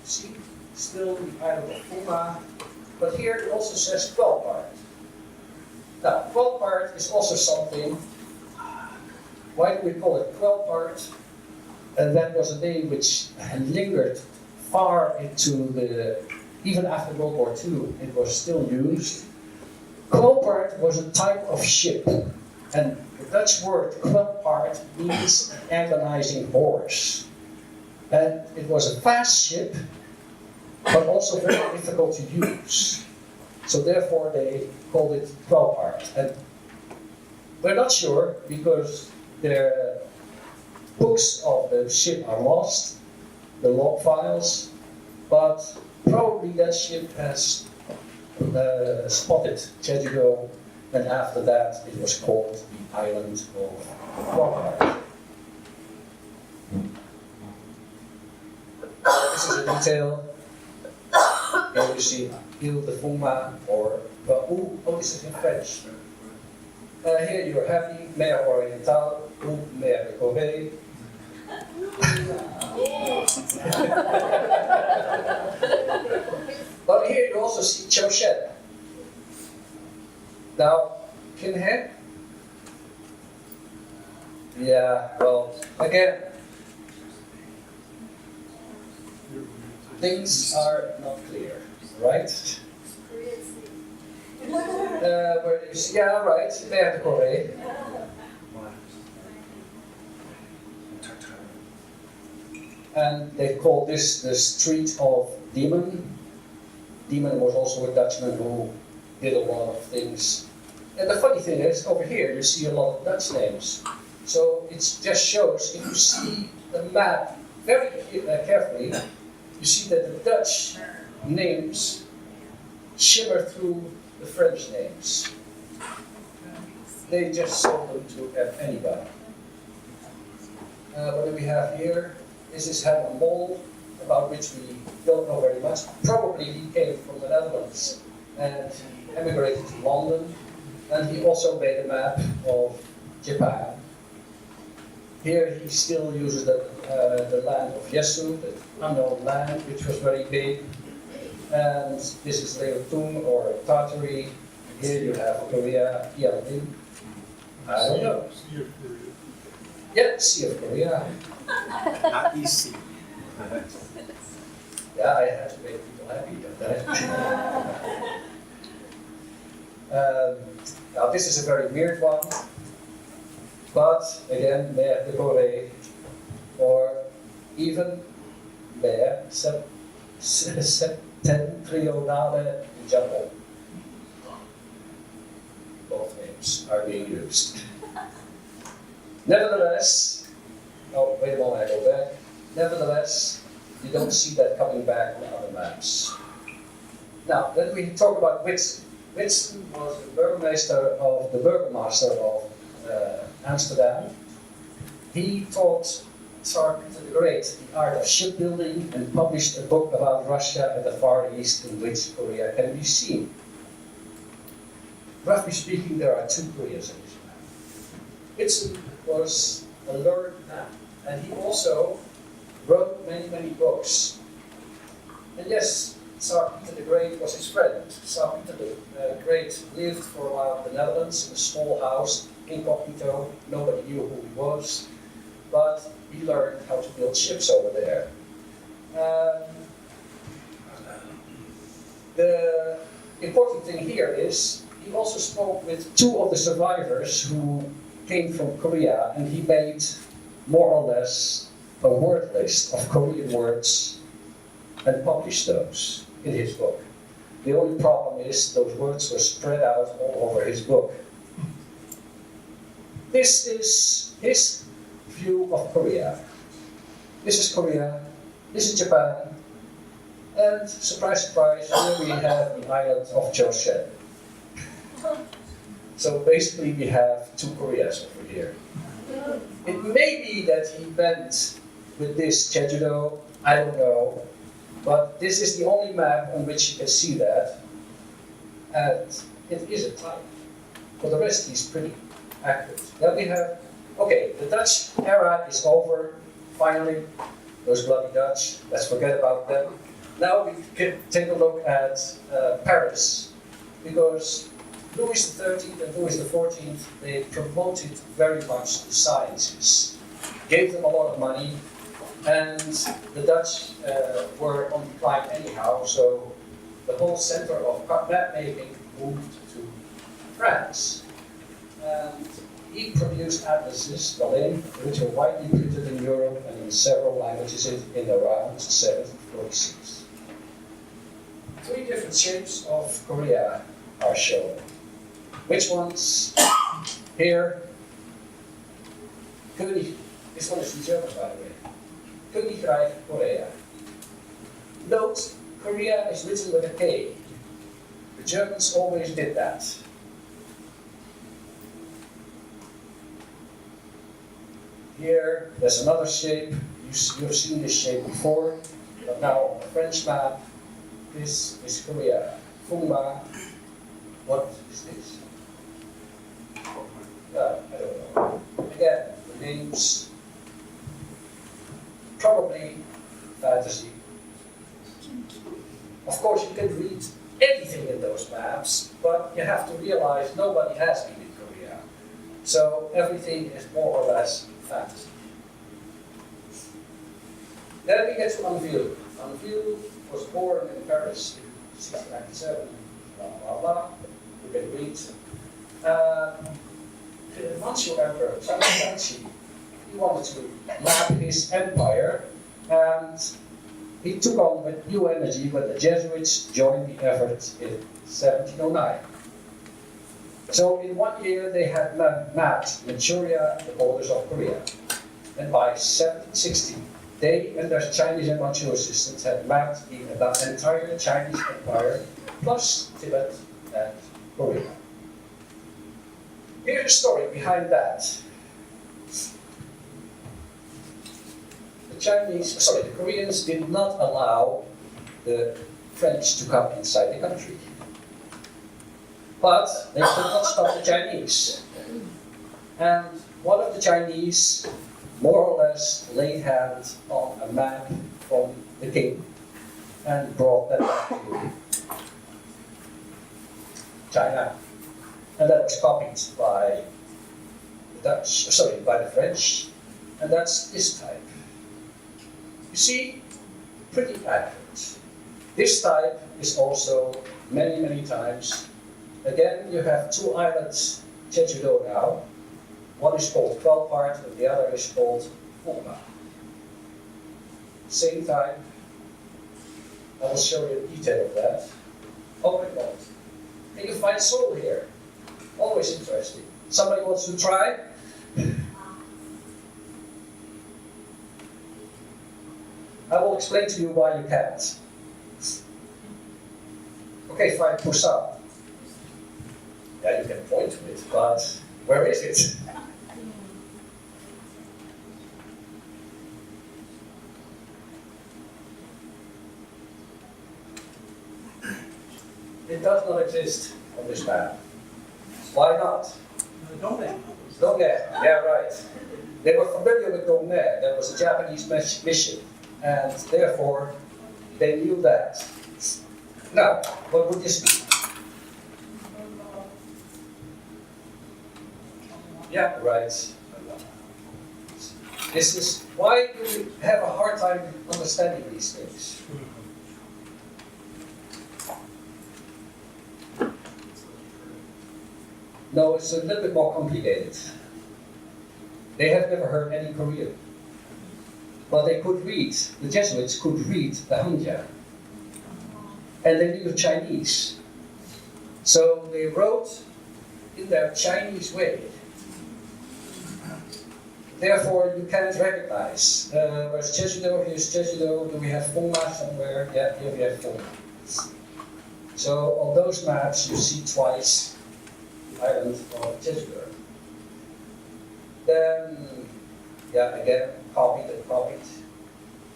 See, still the island of Fungma, but here it also says Kwelpart. Now, Kwelpart is also something. Why do we call it Kwelpart? And that was a name which lingered far into even after World War II, it was still used. Kwelpart was a type of ship, and the Dutch word Kwelpart means an agonizing horse. And it was a fast ship, but also very difficult to use. So therefore they called it Kwelpart. And we're not sure because their books of the ship are lost, the log files, but probably that ship has spotted Jeju-do, and after that it was called the island of Kwelpart. This is a detail. Here you see Ile de Fungma or Blaeu. Oh, this is in French. Here you're happy, Mer Oriental, ou Mer de Corea. But here you also see Choshen. Now, Kinhe? Yeah, well, again, things are not clear, right? Where you see, yeah, right, Mer de Corea. And they called this the Street of Demon. Demon was also a Dutchman who did a lot of things. And the funny thing is, over here you see a lot of Dutch names. So it just shows, if you see the map very carefully, you see that the Dutch names shimmer through the French names. They just sold them to anybody. What do we have here? This is Herman Mol, about which we don't know very much. Probably he came from the Netherlands and he emigrated to London, and he also made a map of Japan. Here he still uses the land of Yesu, the unknown land, which was very big. And this is Leotun or Tartary. Here you have Korea, Yalin. I don't know. Sea of Korea. Yeah, Sea of Korea. Not easy. Yeah, I had to make people happy with that. Now this is a very weird one, but again, Mer de Corea, or even Mer Septentrionale Jungle. Both names are being used. Nevertheless, oh, wait a moment, I go back. Nevertheless, you don't see that coming back on other maps. Now, then we talk about Witsen. Witsen was the burgomaster of Amsterdam. He taught Tsar Peter the Great the art of shipbuilding and published a book about Russia and the Far East in which Korea can be seen. Roughly speaking, there are two Koreas in this map. Witsen was a learned man, and he also wrote many, many books. And yes, Tsar Peter the Great was his friend. Tsar Peter the Great lived for a while in the Netherlands in a small house, incognito. Nobody knew who he was, but he learned how to build ships over there. The important thing here is he also spoke with two of the survivors who came from Korea, and he made more or less a word list of Korean words and published those in his book. The only problem is those words were spread out all over his book. This is his view of Korea. This is Korea, this is Japan, and surprise, surprise, here we have the island of Joseon. So basically we have two Koreas over here. It may be that he meant with this Jeju-do, I don't know, but this is the only map on which you can see that, and it is a type. For the rest, he's pretty accurate. Then we have, okay, the Dutch era is over, finally, those bloody Dutch, let's forget about them. Now we can take a look at Paris, because Louis XIII and Louis XIV, they promoted very much the sciences, gave them a lot of money, and the Dutch were on decline anyhow, so the whole center of map making moved to France. And he produced atlases, Berlin, which were widely printed in Europe and in several languages in around 1746. Three different shapes of Korea are shown. Which ones? Here, König, this one is in German, by the way. Königreich Korea. Note, Korea is written with a K. The Germans always did that. Here, there's another shape. You've seen this shape before, but now on the French map, this is Korea. Fungma. What is this? I don't know. Again, the names, probably fantasy. Of course, you can read anything in those maps, but you have to realize nobody has been in Korea. So everything is more or less fantasy. Then we get to Anville. Anville was born in Paris in 1697, blah, blah, blah. You can read. The Manchu Emperor, Savenije, he wanted to map his empire, and he took on with new energy when the Jesuits joined the effort in 1709. So in 1 year they had mapped Manchuria, the borders of Korea. And by 1760, they and their Chinese and Manchu assistants had mapped the entire Chinese empire, plus Tibet and Korea. Here's the story behind that. the Koreans did not allow the French to come inside the country. But they could not stop the Chinese. And one of the Chinese more or less laid hands on a map from the king and brought that back to China. And that was copied by the French, and that's this type. You see, pretty accurate. This type is also many, many times. Again, you have two islands, Jeju-do now. One is called Kwelpart and the other is called Fulma. Same time. I will show you the detail of that. Oh my God. And you find soul here. Always interesting. Somebody wants to try? I will explain to you why you can't. Okay, fine, Pusa. Yeah, you can point to it, but where is it? It does not exist on this map. Why not? Donghae. Donghae, yeah, right. They were familiar with Donghae. There was a Japanese mission, and therefore they knew that. Now, what would this be? Yeah, right. This is why do we have a hard time understanding these things? No, it's a little bit more complicated. They have never heard any Korean. But they could read, the Jesuits could read the Hanja. And they knew Chinese. So they wrote in their Chinese way. Therefore, you can't recognize. Where's Jeju-do? Here's Jeju-do. Do we have Fulma somewhere? Yeah, here we have Fulma. So on those maps, you see twice the island of Jeju-do. Then, yeah, again, copied and copied.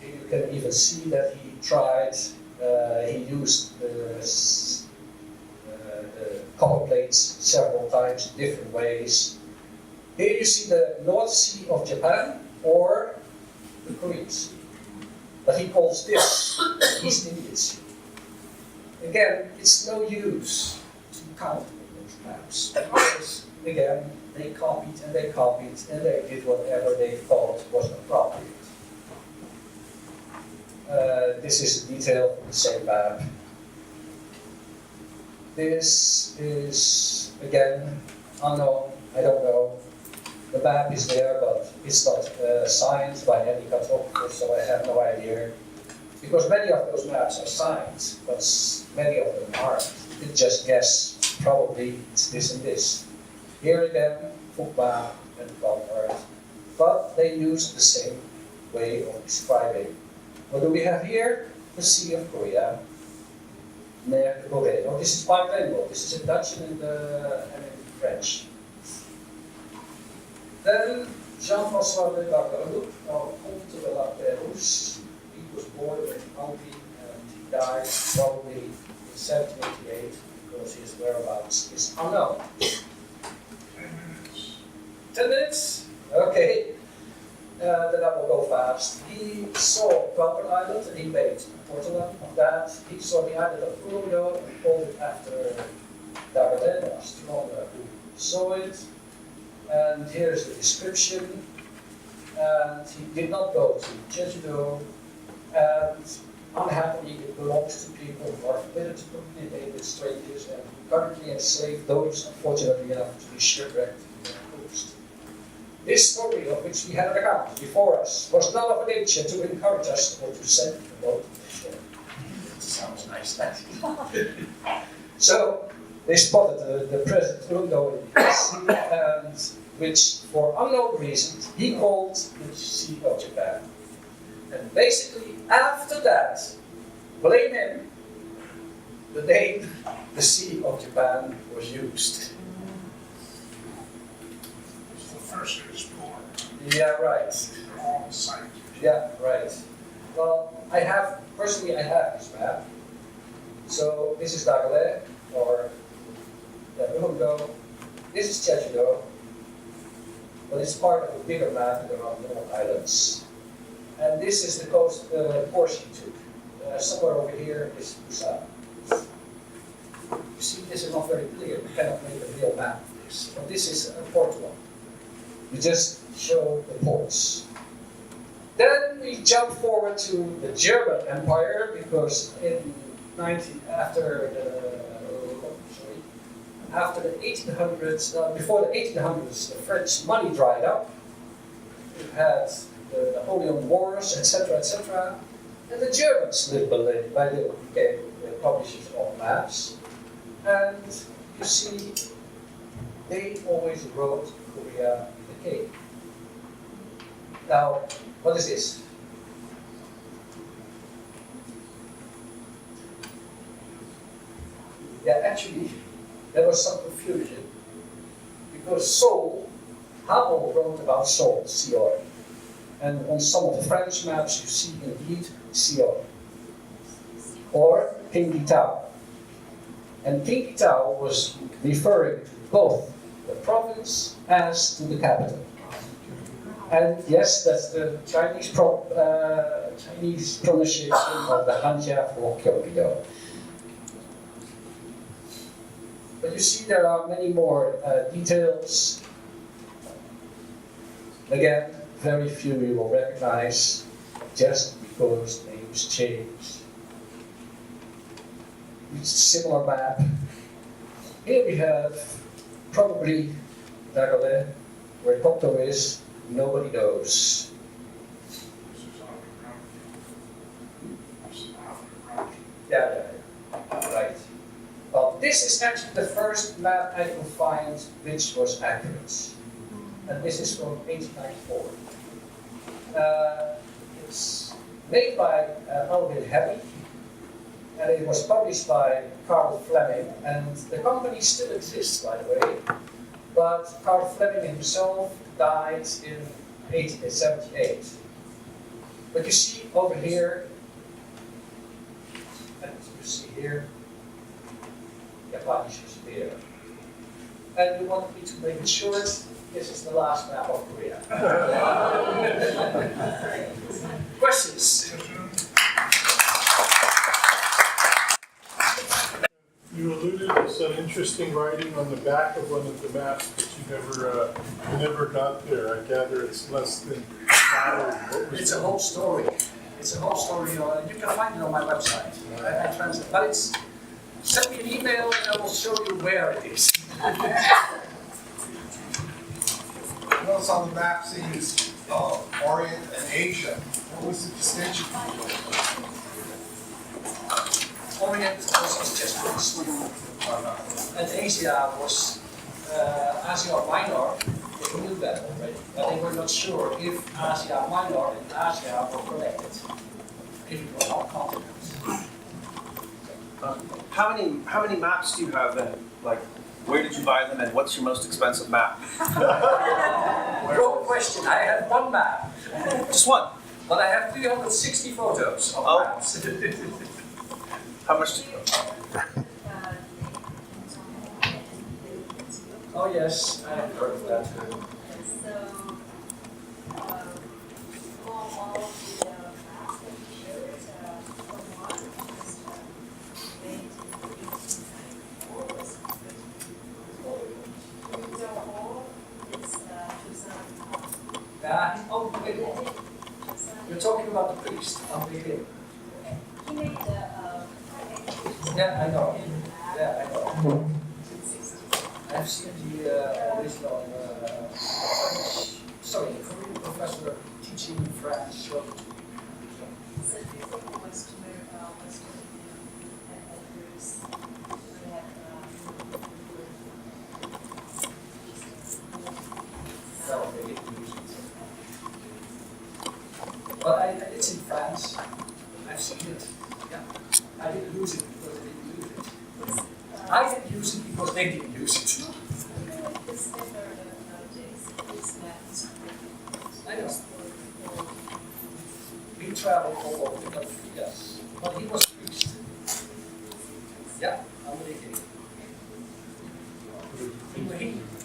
Here you can even see that he tried, he used the copper plates several times in different ways. Here you see the North Sea of Japan or the Korean Sea. But he calls this the East Indian Sea. Again, it's no use to count those maps. Because, again, they copied and they copied and they did whatever they thought was appropriate. This is a detail from the same map. This is, again, unknown, I don't know. The map is there, but it's not signed by any cartographer, so I have no idea. Because many of those maps are signed, but many of them aren't. You just guess, probably it's this and this. Here again, Fulma and Kwelpart, but they use the same way of describing. What do we have here? The Sea of Korea. Near Korea. Oh, this is bilingual. This is in Dutch and in French. Then Jean-François de Blaeu of Comte de la Pérouse. He was born in Hungary and he died probably in 1788 because his whereabouts is unknown. 10 minutes? Okay. Then I will go fast. He saw Kwelpart Island and he made a portrait of that. He saw the island of Corea and called it after Langeren, an astronomer who saw it. And here's the description. And he did not go to Jeju-do. And unhappily, it belongs to people who are forbidden to communicate with strangers and who currently enslave those unfortunately enough to be shipwrecked in their coast. This story, of which we had an account before us, was not of a nature to encourage us or to send a boat to the shore. Sounds nice, that. So, they spotted the present window in the sea, and which, for unknown reasons, he called the Sea of Japan. And basically, after that, blame him, the name, the Sea of Japan, was used. It's the first explorer. Yeah, right. They're all scientists. Yeah, right. Well, personally I have this map. So this is Dagalé, or Ulumdo. This is Chejudo, but it's part of a bigger map with around North Islands. And this is the coast course he took. Somewhere over here is Busan. You see, this is not very clear. We cannot make a real map of this. But this is Portugal. We just show the ports. Then we jump forward to the German Empire, because after the 1800s, before the 1800s, the French money dried up. We had the Napoleon Wars, etc., etc. And the Germans, little by little, became the publishers of maps. And you see, they always wrote Korea with a K. Now, what is this? Yeah, actually, there was some confusion, because Seoul, Hamel wrote about Seoul, Seoul. And on some of the French maps you see indeed Seoul. Or Qingdao. And Qingdao was referring to both the province as to the capital. And yes, that's the Chinese pronunciation of the Hanja for Kyoto. But you see there are many more details. Again, very few you will recognize, just because names change. It's a similar map. Here we have probably Dagalé, where Kokto is, nobody knows. Yeah, right. Well, this is actually the first map I could find which was accurate. And this is from 1894. It's made by Henny, and it was published by Carl Flemming, and the company still exists, by the way, but Carl Flemming himself died in 1878. But you see over here, and you see here, Japanese is there. And you want me to make it short, this is the last map of Korea. Questions? You alluded to some interesting writing on the back of one of the maps, but you never got there. I gather it's less than It's a whole story. It's a whole story. You can find it on my website. I translate, but it's send me an email and I will show you where it is. Notice on the map sees Orient and Asia. What was the distinction? Orient was just Greece, and Asia was Asia Minor. They knew that already, but they were not sure if Asia Minor and Asia were connected, if it were all continents. How many maps do you have then? Like, where did you buy them, and what's your most expensive map? Wrong question. I have one map, Just one. but I have 360 photos of maps. How much? Oh yes, I have heard of that too. You're talking about the priest, Anville. He made Yeah, I know. Yeah, I know. I've seen the original French, sorry, the Korean professor teaching French. said before he was to move at Greece. We had No, they didn't use it. But it's in France. I've seen it. Yeah. I didn't use it because they didn't use it. I didn't use it because they didn't use it. It's never nowadays. It's not. I know. traveled all over the country, yes. But he was a priest. Yeah, American.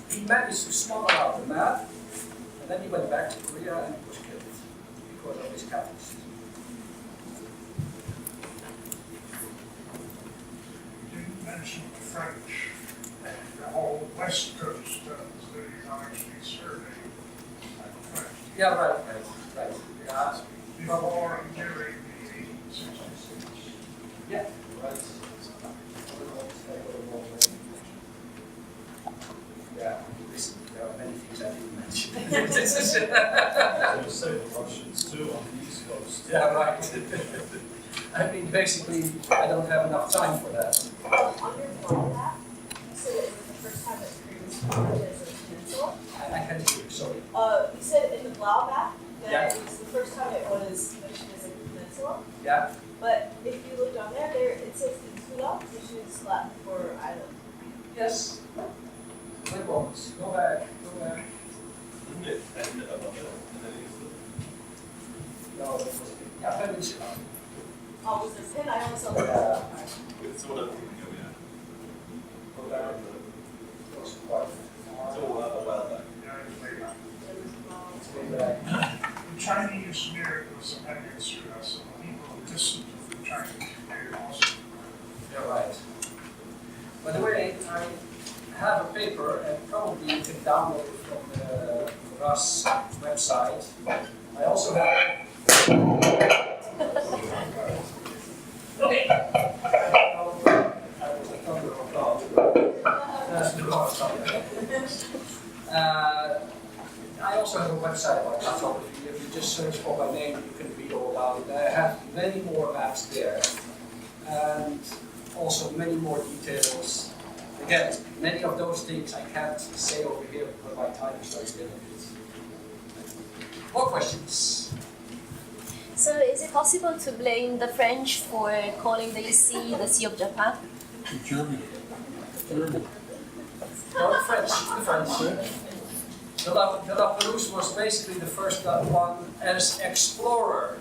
He managed to smuggle out the map, and then he went back to Korea and he was killed because of his Catholicism. You didn't mention the French. The whole West Coast studies are actually surveyed by the French. Yeah, right. Yeah, Before and during the 1866. yeah, right. Yeah, listen, there are many things I didn't mention. You say the Russians too on the East Coast. Yeah, right. I mean, basically, I don't have enough time for that. On your blog map, you said it was the first time that Korea was founded as a peninsula. I can't hear you, sorry. You said in the Blaeu map that Yeah. it was the first time it was mentioned as a peninsula. Yeah, But if you look down there, it says insula, which is Latin for island. yes. Wait a moment, go back. Isn't it end above it? And then it's No, that was, yeah, peninsula. Oh, was there pin? I only saw the Yeah. it's sort of, Go down. Goes quite it's far. all a while back. Yeah, it's way back. Way back. The Chinese knew it was an peninsula, so people distant from the Chinese knew also. You're right. By the way, I have a paper, and probably you can download it from the Vaz website. I also have. Okay. I also have a website about cartography. If you just search for my name, you can read all about it. I have many more maps there, and also many more details. Again, many of those things I can't say over here because my time is very limited. More questions? So is it possible to blame the French for calling the sea the Sea of Japan? Germany. No, the French. The Laperouse was basically the first one as explorer,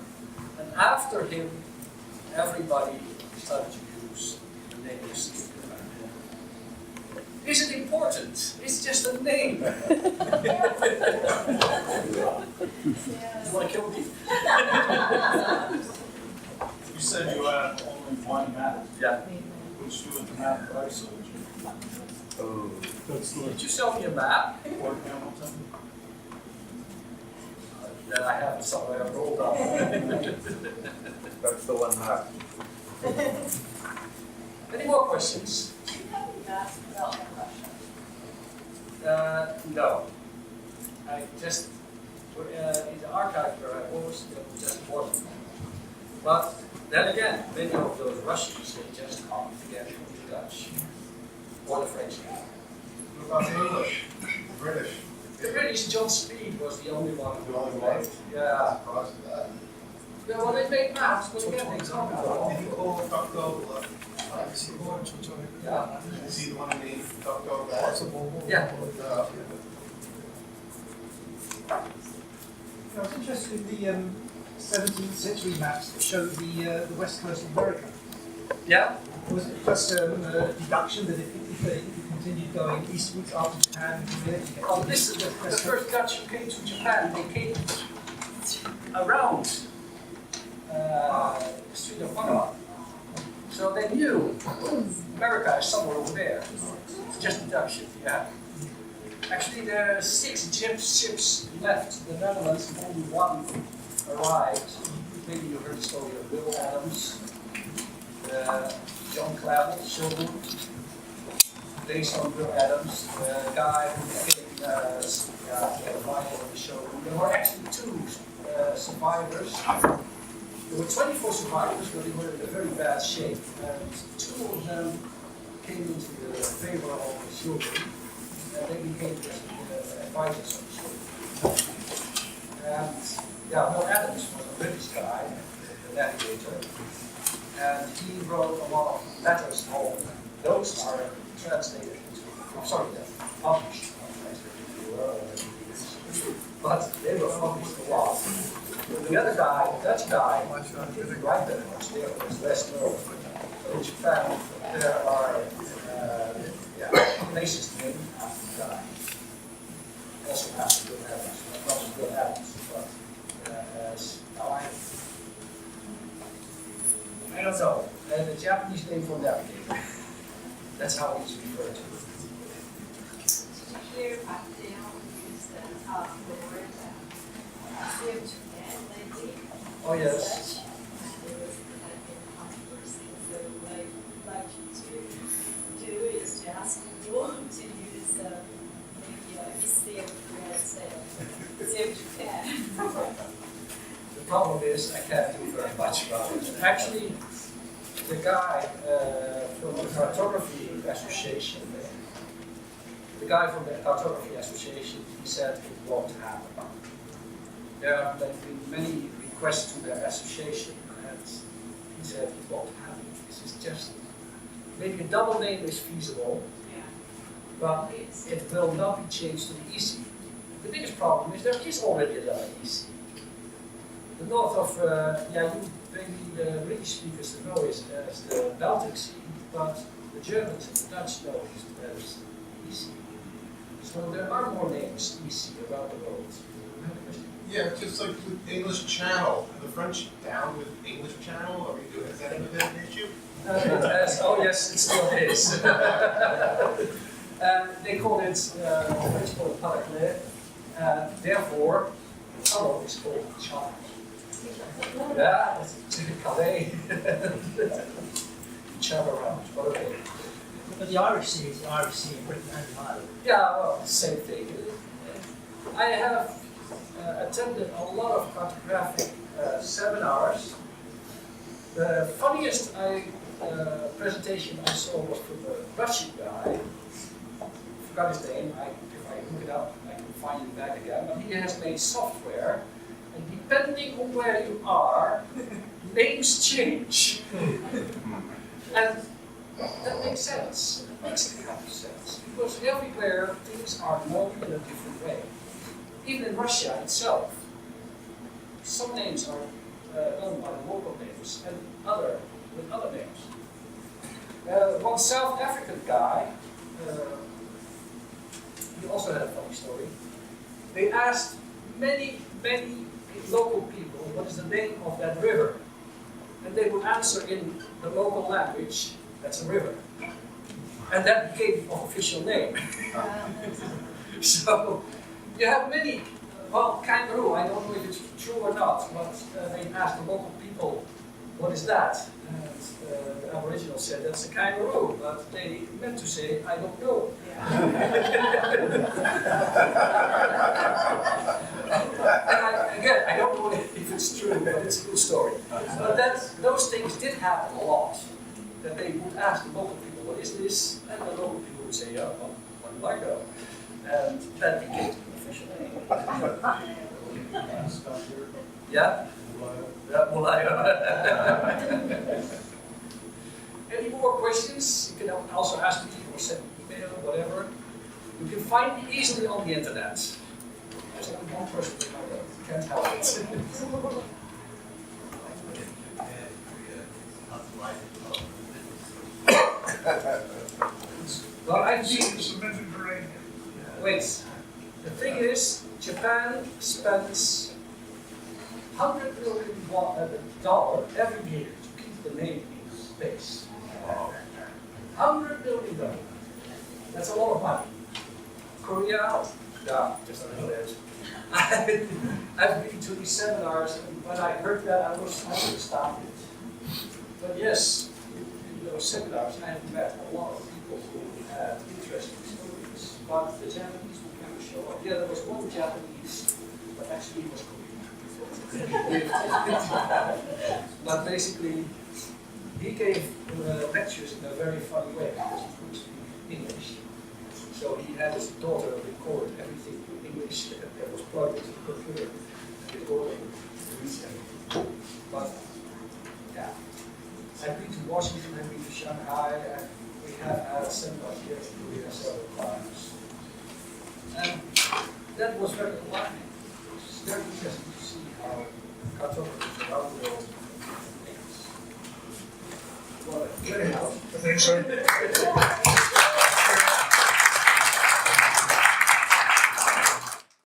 and after him, everybody started to use the name of sea. Is it important? It's just a name. You want to kill me? You said you had only one map, Yeah. which you would map that I sold you. Oh. That's the Did you sell me a map? Fort Hamilton. That I have somewhere rolled up. That's the one map. Any more questions? Do you have any maps about Russia? No. I just, in the archive where I was, there was just one. But then again, many of those Russians, they just copied again from the Dutch or the French. What about the English, the British? The British, John Speed was the only one who The only one? left. Yeah. Surprised at that. Yeah, well, they made maps, but again, they talk Did about he call Ducto? Yeah. Is he the one who named Ducto that? Yeah. I was interested in the 17th century maps that show the west coast of America. Yeah. Was it just a deduction that if you continued going eastwards after Japan and Korea, you get Well, this is the first Dutch who came to Japan. They came around the Strait of Panama. So they knew America is somewhere over there. It's just deduction, yeah. Actually, there are 6 ships left the Netherlands, and only one arrived. Maybe you heard the story of Will Adams, John Clavel, Shogun, based on Will Adams, the guy who became the rival of the Shogun. There were actually 2 survivors. There were 24 survivors, but they were in a very bad shape, and 2 of them came into the favor of the Shogun, and they became the advisors of the Shogun. And yeah, Will Adams was a British guy, the navigator, and he wrote a lot of letters home. Those are translated into, published, but they were published a lot. The other guy, the Dutch guy, didn't write that much. There was less known. So in Japan, there are places named after the guy. Also after good habits, not as good habits, but as now I don't know. The Japanese name for navigator. That's how he's referred to. Did you hear about the use the word Japan lately? Oh yes. There was like a controversy. So what I'd like you to do is to ask people to use maybe Save Japan. The problem is I can't do very much about it. Actually, the guy from the Cartography Association, he said it won't happen. There have been many requests to the association, and he said it won't happen. This is just maybe a double name is feasible, but it will not be changed to the EC. The biggest problem is there is already another EC. The north of, maybe the British speakers know it as the Baltic Sea, but the Germans and the Dutch know it as EC. So there are more names EC around the world. Yeah, just like with English Channel, the French down with English Channel, are we doing, is that an issue? Oh yes, it still is. They call it, French call it paraclet, therefore, tunnel is called channel. Yeah, that's Calais. Channel around, but okay. But the Irish Sea is the Irish Sea in Britain and Ireland. Yeah, well, same thing. I have attended a lot of cartographic seminars. The funniest presentation I saw was from a Russian guy. I forgot his name. If I look it up, I can find it back again. But he has made software, and depending on where you are, names change. And that makes sense. It makes a kind of sense. Because everywhere things are known in a different way. Even in Russia itself, some names are known by the local names and with other names. One South African guy, he also had a funny story. They asked many local people what is the name of that river. And they would answer in the local language, that's a river. And that became the official name. So, you have many, well, kangaroo, I don't know if it's true or not, but they asked the local people, what is that? And the Aboriginal said, that's a kangaroo, but they meant to say, I don't know. And I don't know if it's true, but it's a good story. But those things did happen a lot, that they would ask the local people, what is this? And the local people would say, yeah, what do I know? And that became the official name. Yeah? Blaeu. Any more questions? You can also ask me or send me an email, whatever. You can find me easily on the internet. There's only one person that can't help it. Well, I've been. Wait. The thing is, Japan spends $100 million every year to keep the name in space. $100 million. That's a lot of money. Korea, yeah, just a little bit. I've been to these seminars, and when I heard that, I was astounded. But yes, in those seminars, I have met a lot of people who had interesting stories. But the Japanese would never show up. Yeah, there was one Japanese, but actually he was Korean. But basically, he gave lectures in a very funny way because he couldn't speak English. So he had his daughter record everything in English that was plugged into the computer, recording. But yeah, I've been to Washington, I've been to Shanghai, and we have had seminars here in Korea several times. And that was very enlightening. It was very interesting to see how sir.